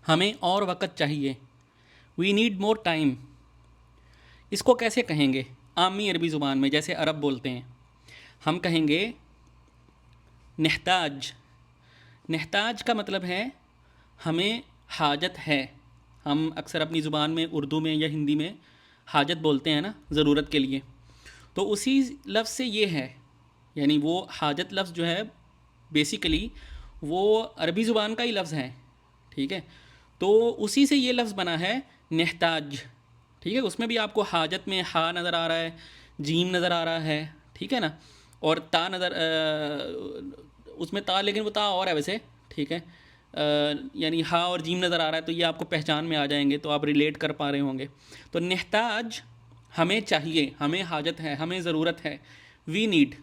हमें और वक़्त चाहिए, वी नीड मोर टाइम। इसको कैसे कहेंगे आमी अरबी ज़ुबान में, जैसे अरब बोलते हैं? हम कहेंगे नेहताज। नेहताज का मतलब है हमें हाजत है। हम अक्सर अपनी ज़ुबान में उर्दू में या हिंदी में हाजत बोलते हैं ना, ज़रूरत के लिए। तो उसी लफ्ज़ से ये है, यानी वो हाजत लफ्ज़ जो है बेसिकली वो अरबी ज़ुबान का ही लफ्ज़ है, ठीक है। तो उसी से ये लफ्ज़ बना है नेहताज, ठीक है। उसमें भी आपको हाजत में हा नज़र आ रहा है, जीम नज़र आ रहा है, ठीक है ना। और ता नज़र उसमें ता, लेकिन वो ता और है वैसे, ठीक है। यानी हा और जीम नज़र आ रहा है, तो ये आपको पहचान में आ जाएंगे, तो आप रिलेट कर पा रहे होंगे। तो नेहताज हमें चाहिए, हमें हाजत है, हमें ज़रूरत है, वी नीड,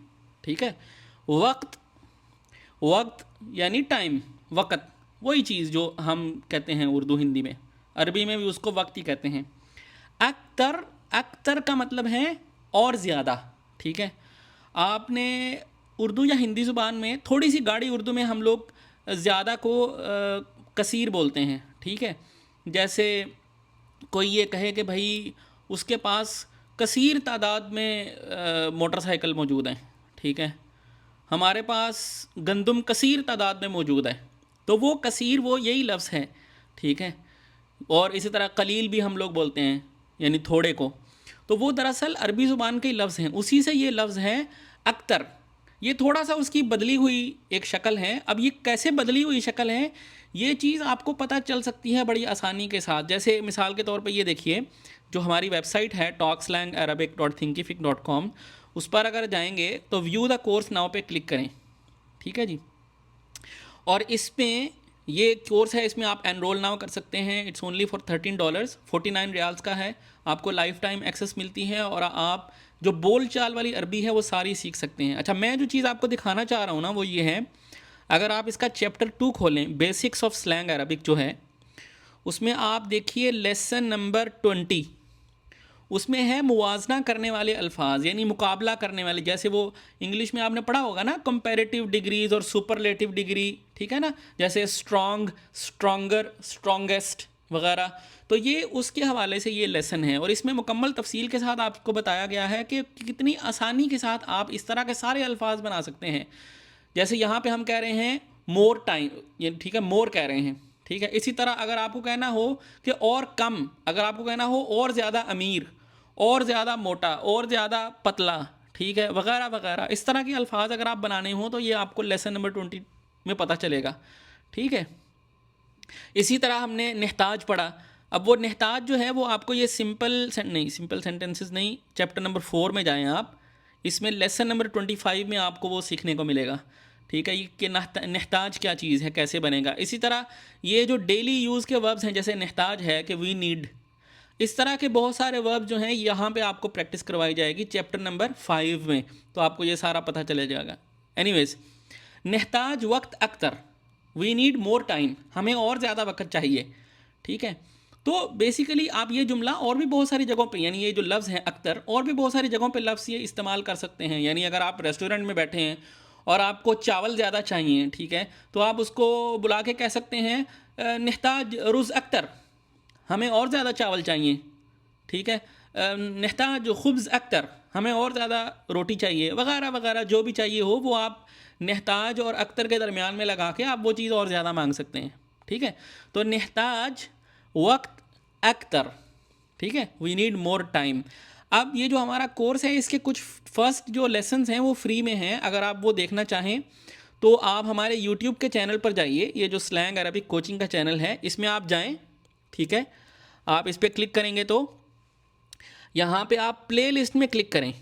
ठीक है। वक्त, वक्त यानी टाइम, वक़्त, वही चीज़ जो हम कहते हैं उर्दू हिंदी में, अरबी में भी उसको वक्त ही कहते हैं। अक्तर, अक्तर का मतलब है और ज़्यादा, ठीक है। आपने उर्दू या हिंदी ज़ुबान में थोड़ी सी गाढ़ी उर्दू में हम लोग ज़्यादा को कसीर बोलते हैं, ठीक है। जैसे कोई ये कहे कि भाई उसके पास कसीर तादाद में मोटरसाइकिल मौजूद हैं, ठीक है। हमारे पास गंदम कसीर तादाद में मौजूद है, तो वो कसीर वो यही लफ्ज़ है, ठीक है। और इसी तरह कलील भी हम लोग बोलते हैं, यानी थोड़े को। तो वो दरअसल अरबी ज़ुबान के लफ्ज़ हैं, उसी से ये लफ्ज़ है अक्तर। ये थोड़ा सा उसकी बदली हुई एक शक्ल है। अब ये कैसे बदली हुई शक्ल है, ये चीज़ आपको पता चल सकती है बड़ी आसानी के साथ। जैसे मिसाल के तौर पे ये देखिए, जो हमारी वेबसाइट है talkslangarabicthinkific.com, उस पर अगर जाएंगे तो व्यू द कोर्स नाउ पे क्लिक करें, ठीक है जी। और इसमें ये कोर्स है, इसमें आप एनरोल नाउ कर सकते हैं। इट्स ओनली फॉर $13, 49 रियाल्स का है। आपको लाइफ टाइम एक्सेस मिलती है और आप जो बोल चाल वाली अरबी है वो सारी सीख सकते हैं। अच्छा, मैं जो चीज़ आपको दिखाना चाह रहा हूँ ना वो ये है, अगर आप इसका चैप्टर 2 खोलें, बेसिक्स ऑफ स्लैंग अरबिक जो है, उसमें आप देखिए लेसन नंबर 20, उसमें है मुवाजना करने वाले अल्फाज, यानी मुकाबला करने वाले। जैसे वो इंग्लिश में आपने पढ़ा होगा ना, कंपैरेटिव डिग्रीज और सुपरलेटिव डिग्री, ठीक है ना। जैसे स्ट्रॉन्ग, स्ट्रॉन्गर, स्ट्रॉन्गेस्ट वगैरह। तो ये उसके हवाले से ये लेसन है, और इसमें मुकम्मल तफसील के साथ आपको बताया गया है कि कितनी आसानी के साथ आप इस तरह के सारे अल्फाज बना सकते हैं। जैसे यहाँ पे हम कह रहे हैं मोर टाइम, ये ठीक है, मोर कह रहे हैं, ठीक है। इसी तरह अगर आपको कहना हो कि और कम, अगर आपको कहना हो और ज़्यादा अमीर, और ज़्यादा मोटा, और ज़्यादा पतला, ठीक है, वगैरह वगैरह, इस तरह के अल्फाज अगर आप बनाने हो तो ये आपको लेसन नंबर 20 में पता चलेगा, ठीक है। इसी तरह हमने नेहताज पढ़ा। अब वो नेहताज जो है वो आपको ये सिंपल सेंटेंसेस नहीं, चैप्टर नंबर 4 में जाएं आप, इसमें लेसन नंबर 25 में आपको वो सीखने को मिलेगा, ठीक है। ये कि नेहताज क्या चीज़ है, कैसे बनेगा। इसी तरह ये जो डेली यूज़ के वर्ब्स हैं, जैसे नेहताज है कि वी नीड, इस तरह के बहुत सारे वर्ब जो हैं यहाँ पे आपको प्रैक्टिस करवाई जाएगी चैप्टर नंबर 5 में, तो आपको ये सारा पता चले जाएगा। एनीवेज, नेहताज वक्त Akhtar, we need more time, हमें और ज़्यादा वक्त चाहिए, ठीक है। तो बेसिकली आप ये जुमला और भी बहुत सारी जगहों पे, यानी ये जो लफ्ज़ है अक्तर, और भी बहुत सारी जगहों पे लफ्ज़ ये इस्तेमाल कर सकते हैं। यानी अगर आप रेस्टोरेंट में बैठे हैं और आपको चावल ज़्यादा चाहिए, ठीक है, तो आप उसको बुला के कह सकते हैं नेहताज रुज़ अक्तर, हमें और ज़्यादा चावल चाहिए, ठीक है। नेहताज खुब्ज़ अक्तर, हमें और ज़्यादा रोटी चाहिए, वगैरह वगैरह, जो भी चाहिए हो वो आप नेहताज और अक्तर के दरमियान में लगा के आप वो चीज़ और ज़्यादा मांग सकते हैं, ठीक है। तो नेहताज वक्त अक्तर, ठीक है, वी नीड मोर टाइम। अब ये जो हमारा कोर्स है इसके कुछ फर्स्ट जो लेसन्स हैं वो फ्री में हैं। अगर आप वो देखना चाहें तो आप हमारे यूट्यूब के चैनल पर जाइए, ये जो स्लैंग अरबिक कोचिंग का चैनल है इसमें आप जाएं, ठीक है। आप इस पर क्लिक करेंगे तो यहाँ पे आप प्ले लिस्ट में क्लिक करें,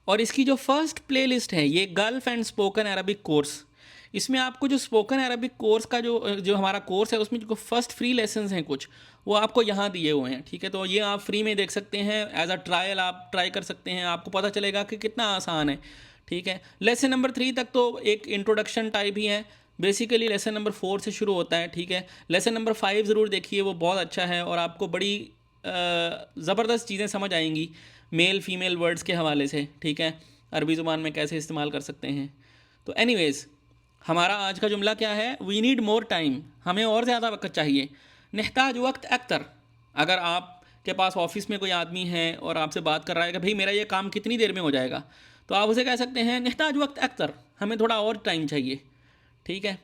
और इसकी जो फर्स्ट प्ले लिस्ट है ये gulf and spoken Arabic course, इसमें आपको जो स्पोकन अरबिक कोर्स का जो जो हमारा कोर्स है उसमें जो फर्स्ट फ्री लेसन्स हैं कुछ, वो आपको यहाँ दिए हुए हैं, ठीक है। तो ये आप फ्री में देख सकते हैं, एज अ ट्रायल आप ट्राई कर सकते हैं, आपको पता चलेगा कि कितना आसान है, ठीक है। लेसन नंबर 3 तक तो एक इंट्रोडक्शन टाइप ही है, बेसिकली लेसन नंबर 4 से शुरू होता है, ठीक है। लेसन नंबर 5 ज़रूर देखिए, वो बहुत अच्छा है और आपको बड़ी ज़बरदस्त चीज़ें समझ आएंगी मेल फीमेल वर्ड्स के हवाले से, ठीक है, अरबी ज़ुबान में कैसे इस्तेमाल कर सकते हैं। तो एनीवेज़, हमारा आज का जुमला क्या है? वी नीड मोर टाइम, हमें और ज़्यादा वक्त चाहिए। नेहताज वक्त अक्तर, अगर आपके पास ऑफिस में कोई आदमी है और आपसे बात कर रहा है कि भाई मेरा ये काम कितनी देर में हो जाएगा, तो आप उसे कह सकते हैं नेहताज वक्त अक्तर, हमें थोड़ा और टाइम चाहिए। ठीक है,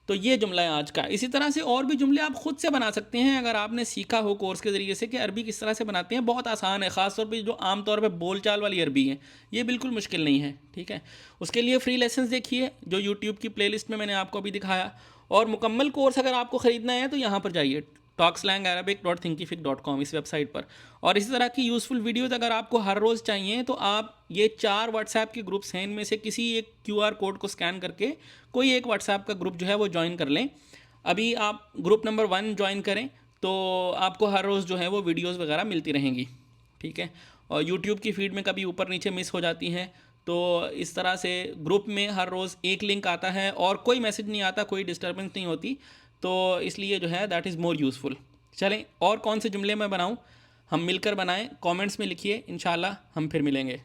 तो ये जुमला है आज का। इसी तरह से और भी जुमले आप खुद से बना सकते हैं अगर आपने सीखा हो कोर्स के ज़रिए से कि अरबी किस तरह से बनाते हैं। बहुत आसान है, ख़ासतौर पे जो आमतौर पे बोलचाल वाली अरबी है, ये बिल्कुल मुश्किल नहीं है। ठीक है, उसके लिए फ्री लेसन्स देखिए जो यूट्यूब की प्लेलिस्ट में मैंने आपको अभी दिखाया, और मुकम्मल कोर्स अगर आपको ख़रीदना है तो यहाँ पर जाइए talkslangarabicthinkific.com, इस वेबसाइट पर। और इसी तरह की यूज़फुल वीडियोज़ अगर आपको हर रोज़ चाहिए तो आप ये 4 व्हाट्सएप के ग्रुप्स हैं, इनमें से किसी एक QR कोड को स्कैन करके कोई एक व्हाट्सएप का ग्रुप जो है वो ज्वाइन कर लें। अभी आप ग्रुप नंबर 1 ज्वाइन करें तो आपको हर रोज़ जो है वो वीडियोज़ वगैरह मिलती रहेंगी। ठीक है, और यूट्यूब की फीड में कभी ऊपर नीचे मिस हो जाती हैं, तो इस तरह से ग्रुप में हर रोज़ एक लिंक आता है और कोई मैसेज नहीं आता, कोई डिस्टर्बेंस नहीं होती, तो इसलिए जो है दैट इज़ मोर यूज़फुल। चलें, और कौन से जुमले मैं बनाऊं, हम मिलकर बनाएं, कमेंट्स में लिखिए, इंशाल्लाह हम फिर मिलेंगे।